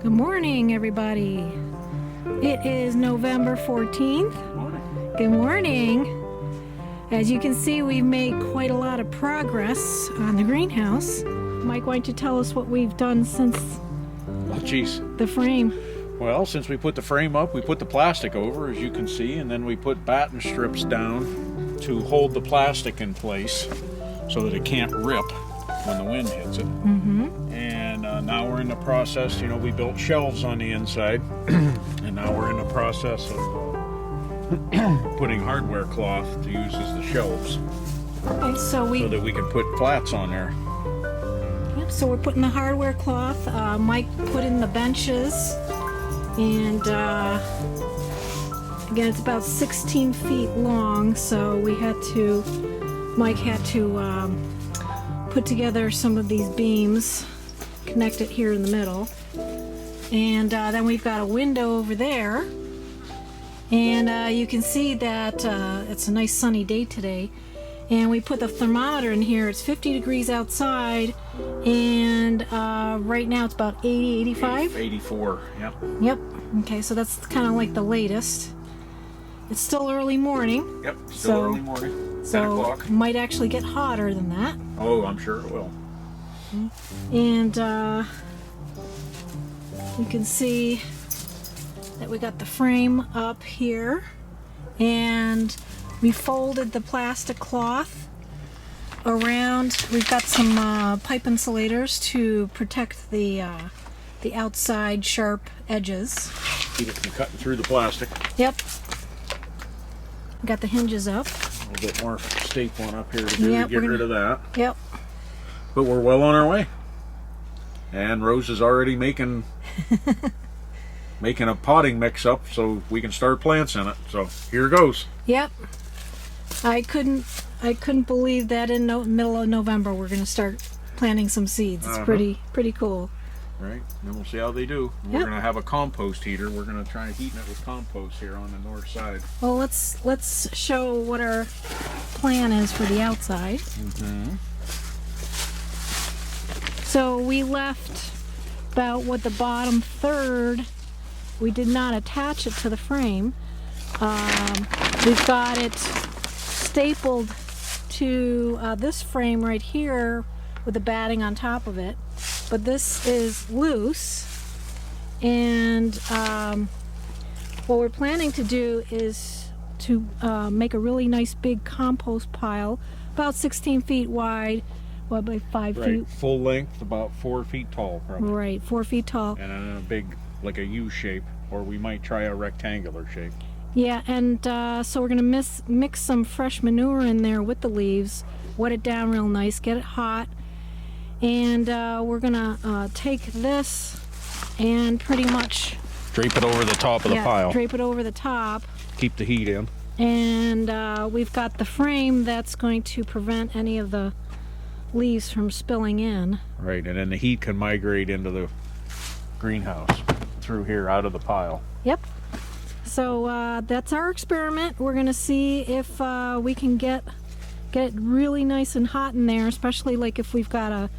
Good morning, everybody. It is November 14th. Morning. Good morning. As you can see, we've made quite a lot of progress on the greenhouse. Mike, why don't you tell us what we've done since Oh, geez. the frame? Well, since we put the frame up, we put the plastic over, as you can see, and then we put batten strips down to hold the plastic in place so that it can't rip when the wind hits it. And now we're in the process, we built shelves on the inside, and now we're in the process of putting hardware cloth to use as the shelves Okay, so that we can put flats on there. Yep, so we're putting the hardware cloth. Mike put in the benches, and again, it's about 16 feet long, so Mike had to put together some of these beams, connect it here in the middle, and then we've got a window over there, and you can see that it's a nice sunny day today, and we put the thermometer in here. It's 50 degrees outside, and right now it's about 80, 85? 84, yep. Yep. Okay, so that's kind of like the latest. It's still early morning. Yep, still early morning. 10 So o'clock. might actually get hotter than that. Oh, I'm sure it will. And you can see that we got the frame up here, and we folded the plastic cloth around. We've got some pipe insulators to protect the outside sharp edges. Keep it from cutting through the plastic. Yep. Got the hinges up. A little bit more stapling up here to do Yep, to get rid of that. Yep. But we're well on our way. And Rose is already making a potting mix up so we can start plants in it. So here goes. Yep. I couldn't believe that in middle of November we're going to start planting some seeds. It's pretty cool. Right, and then we'll see how they do. We're going to have a compost heater. We're going to try heating it with compost here on the north side. Well, let's show what our plan is for the outside. So we left about the bottom third. We did not attach it to the frame. We've got it stapled to this frame right here with the batting on top of it. But this is loose, and what we're planning to do is to make a really nice big compost pile, about 16 feet wide, by 5 feet. Right, full length, about 4 feet tall, probably. Right, 4 feet tall. And in a big, like a U shape, or we might try a rectangular shape. Yeah, and so we're going to mix some fresh manure in there with the leaves, wet it down real nice, get it hot. And we're gonna take this and pretty much drape it over the top of the pile. Drape it over the top. Keep the heat in. And we've got the frame that's going to prevent any of the leaves from spilling in. Right, and then the heat can migrate into the greenhouse through here out of the pile. Yep. So that's our experiment. We're gonna see if we can get it really nice and hot in there, especially like if we've got a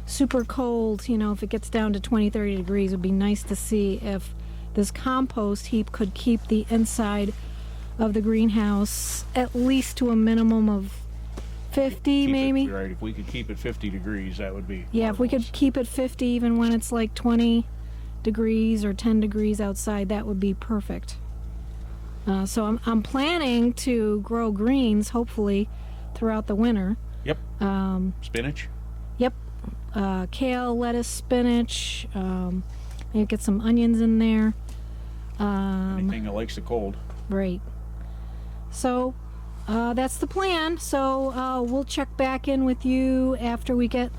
super cold, if it gets down to 20-30 degrees. It would be nice to see if this compost heap could keep the inside of the greenhouse at least to a minimum of 50 maybe. Right, if we could keep it 50 degrees, that would be Yeah, marvelous. if we could keep it 50 even when it's like 20 degrees or 10 degrees outside, that would be perfect. So I'm planning to grow greens, hopefully, throughout the winter. Yep. Spinach? Yep. Kale, lettuce, spinach. Maybe get some onions in there. Anything that likes the cold. Right. So that's the plan. So we'll check back in with you after we get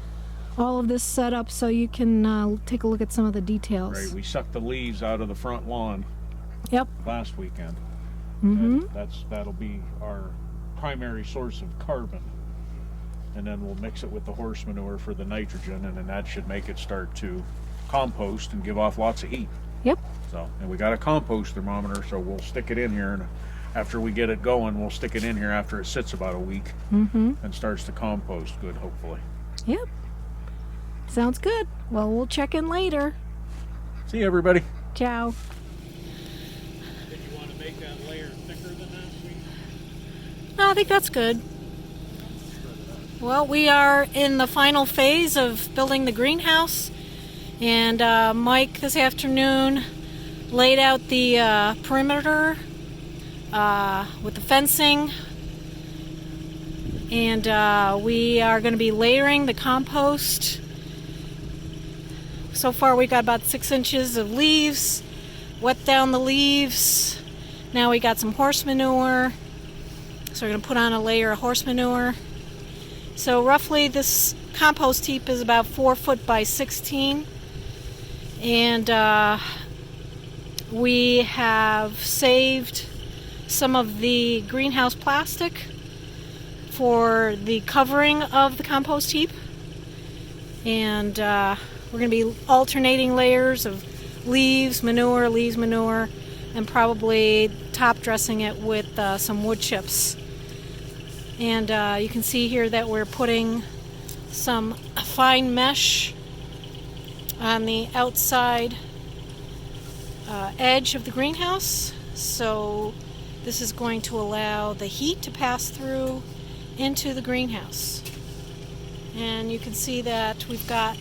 all of this set up so you can take a look at some of the details. Right, we sucked the leaves out of the front lawn last weekend. That'll be our primary source of carbon, and then we'll mix it with the horse manure for the nitrogen, and then that should make it start to compost and give off lots of heat. Yep. So, and we got a compost thermometer, so we'll stick it in here, and after we get it going, we'll stick it in here after it sits about a week and starts to compost good, hopefully. Yep. Sounds good. Well, we'll check in later. See See you, everybody. Ciao. Did you want to make that layer thicker than that, sweet? No, I think that's good. Well, we are in the final phase of building the greenhouse, and Mike this afternoon laid out the perimeter with the fencing, and we are going to be layering the compost. So far we got about 6 inches of leaves, wet down the leaves. Now we got some horse manure, so we're going to put on a layer of horse manure. So roughly this compost heap is about 4 foot by 16, and we have saved some of the greenhouse plastic for the covering of the compost heap, and we're going to be alternating layers of leaves, manure, and probably top dressing it with some wood chips. And you can see here that we're putting some fine mesh on the outside edge of the greenhouse. So this is going to allow the heat to pass through into the greenhouse. And you can see that we've got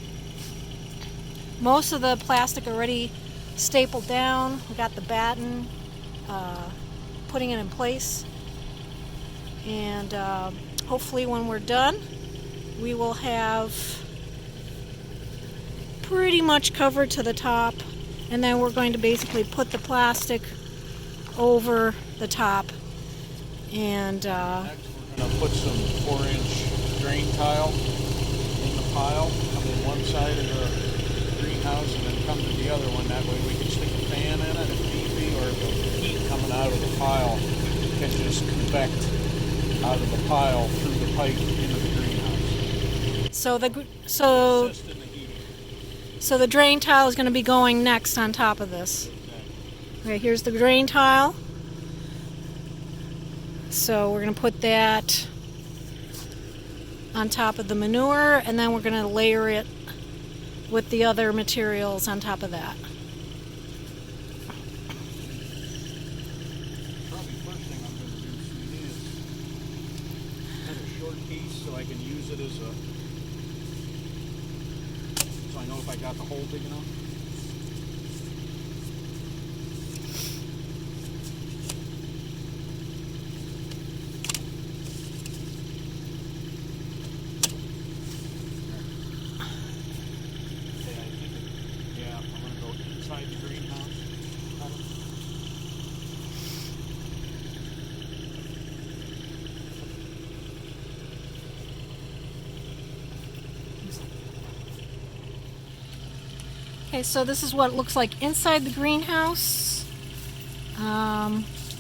most of the plastic already stapled down. We got the batten, putting it in place. And hopefully when we're done, we will have pretty much covered to the top, and then we're going to basically put the plastic over the top. And Next, we're going to put some 4-inch drain tile in the pile, come in one side of the greenhouse and then come to the other one. That way we can stick a fan in it if need be, or the heat coming out of the pile can just convect out of the pile through the pipe into the greenhouse. So the drain tile is going to be going next on top of this. Okay, here's the drain tile. So we're going to put that on top of the manure, and then we're going to layer it with the other materials on top of that. Probably first thing I'm going to do is have a short piece so I can use it as so I know if I got the hole big enough. Inside the greenhouse. Okay, so this is what it looks like inside the greenhouse.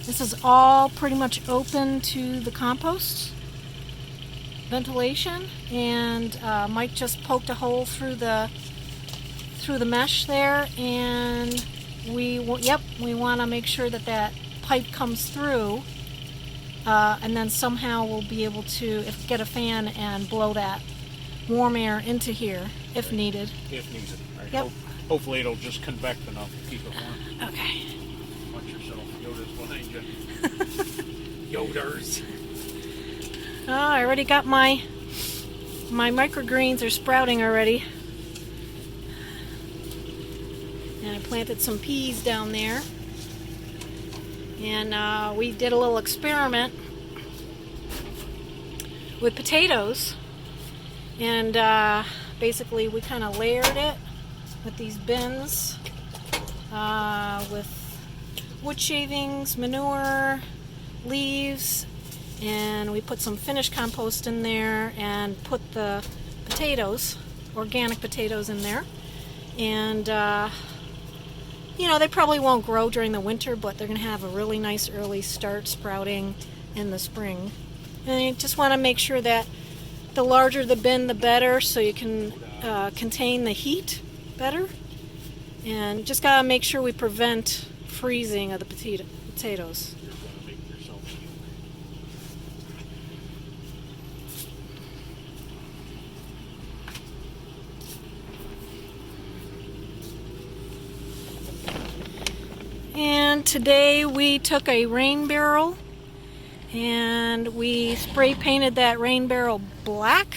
This is all pretty much open to the compost ventilation, and Mike just poked a hole through the mesh there, and we want to make sure that that pipe comes through, and then somehow we'll be able to get a fan and blow that warm air into here if needed. If needed. Right. Yep. Hopefully it'll just convect enough to keep it warm. Okay. Watch yourself. Yoda's behind you. Yoders. Oh, I already got my microgreens are sprouting already. And I planted some peas down there. And we did a little experiment with potatoes. And basically we kind of layered it with these bins with wood shavings, manure, leaves, and we put some finished compost in there and put the potatoes, organic potatoes, in there. And you know, they probably won't grow during the winter, but they're going to have a really nice early start sprouting in the spring. And you just want to make sure that the larger the bin, the better, so you can contain the heat better. And just got to make sure we prevent freezing of the potatoes. You're going to make yourself eat. And today we took a rain barrel and we spray painted that rain barrel black.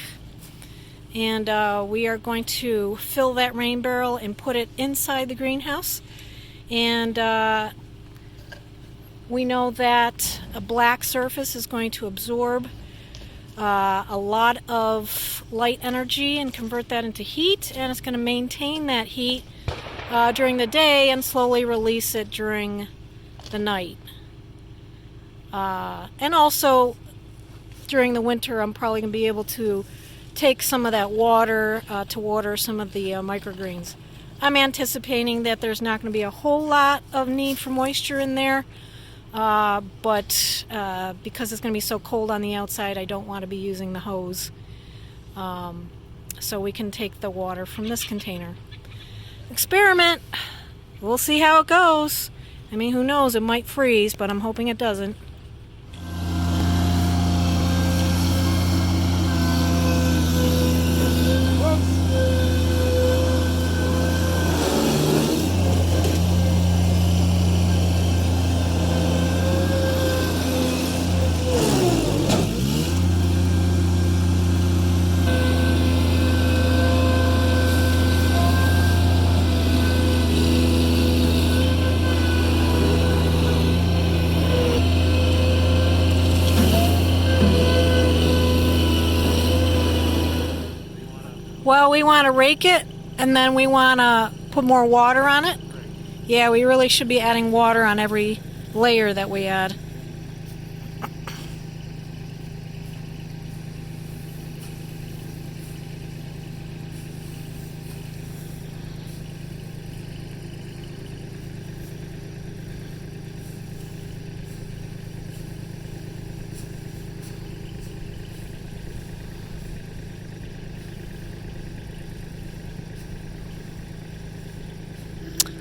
And we are going to fill that rain barrel and put it inside the greenhouse. And we know that a black surface is going to absorb a lot of light energy and convert that into heat, and it's going to maintain that heat during the day and slowly release it during the night. And also during the winter, I'm probably going to be able to take some of that water to water some of the microgreens. I'm anticipating that there's not going to be a whole lot of need for moisture in there, but because it's going to be so cold on the outside, I don't want to be using the hose. So we can take the water from this container. Experiment. We'll see how it goes. I mean, who knows? It might freeze, but I'm hoping it doesn't. Well, we want to rake it, and then we want to put more water on it. Yeah, we really should be adding water on every layer that we add.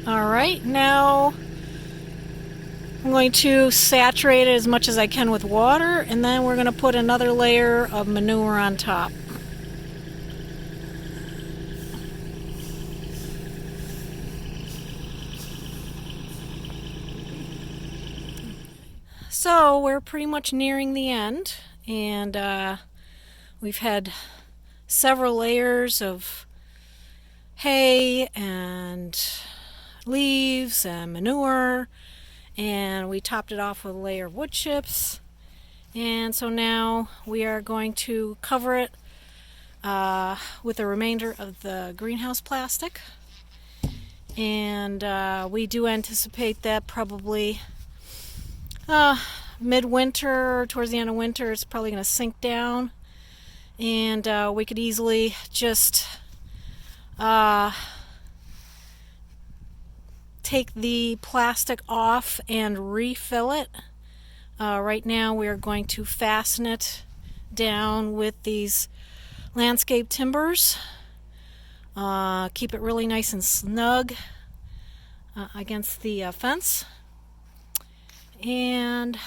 Alright, now I'm going to saturate it as much as I can with water, and then we're going to put another layer of manure on top. So we're pretty much nearing the end, and we've had several layers of hay and leaves and manure, and we topped it off with a layer of wood chips. And so now we are going to cover it with the remainder of the greenhouse plastic, and we do anticipate that probably midwinter, towards the end of winter, it's probably going to sink down, and we could easily just take the plastic off and refill it. Right now we are going to fasten it down with these landscape timbers. Keep it really nice and snug against the fence. And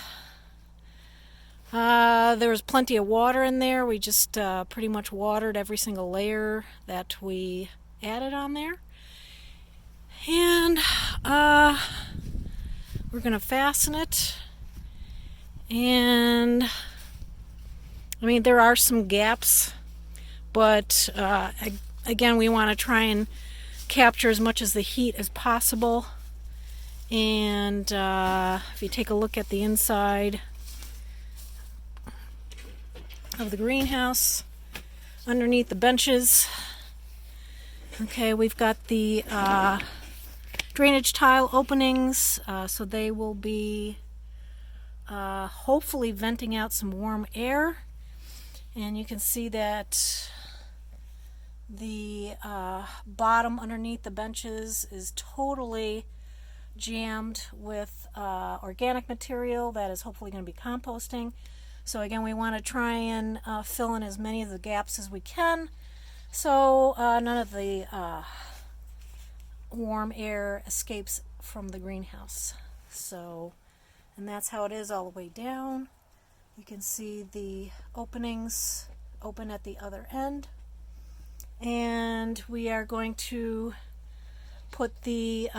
there was plenty of water in there. We just pretty much watered every single layer that we added on there. And we're going to fasten it. And I mean, there are some gaps, but again, we want to try and capture as much of the heat as possible. And if you take a look at the inside of the greenhouse, underneath the benches, okay, we've got the drainage tile openings, so they will be hopefully venting out some warm air. And you can see that the bottom underneath the benches is totally jammed with organic material that is hopefully going to be composting. So again, we want to try and fill in as many of the gaps as we can, so none of the warm air escapes from the greenhouse. So, and that's how it is all the way down. You can see the openings open at the other end. And we are going to put the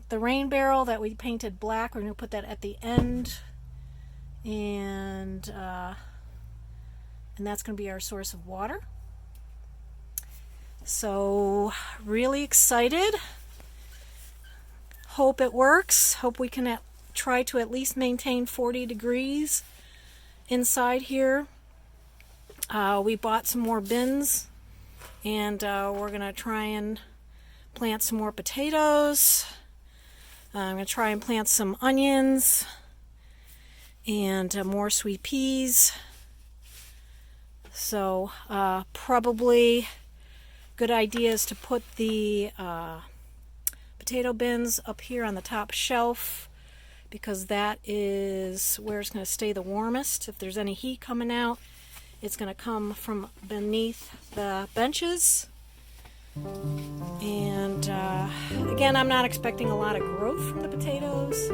the rain barrel that we painted black, we're going to put that at the end, and that's going to be our source of water. So really excited. Hope it works. Hope we can try to at least maintain 40 degrees inside here. We bought some more bins, and we're going to try and plant some more potatoes. I'm going to try and plant some onions and more sweet peas. So probably good idea is to put the potato bins up here on the top shelf, because that is where it's going to stay the warmest. If there's any heat coming out, it's going to come from beneath the benches. And again, I'm not expecting a lot of growth from the potatoes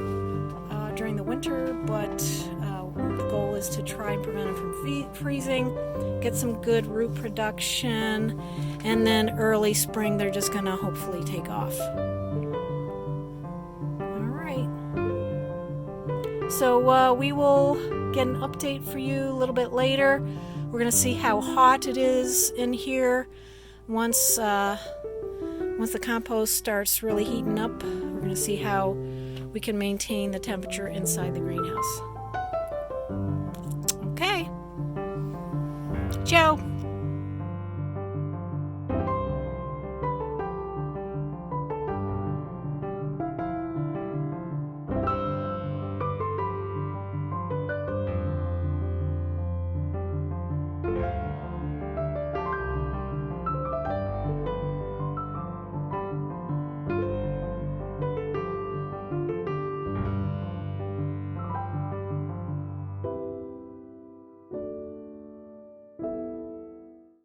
during the winter, but the goal is to try and prevent them from freezing, get some good root production, and then early spring they're just going to hopefully take off. Alright, so we will get an update for you a little bit later. We're going to see how hot it is in here once the compost starts really heating up. We're going to see how we can maintain the temperature inside the greenhouse. Okay. Ciao.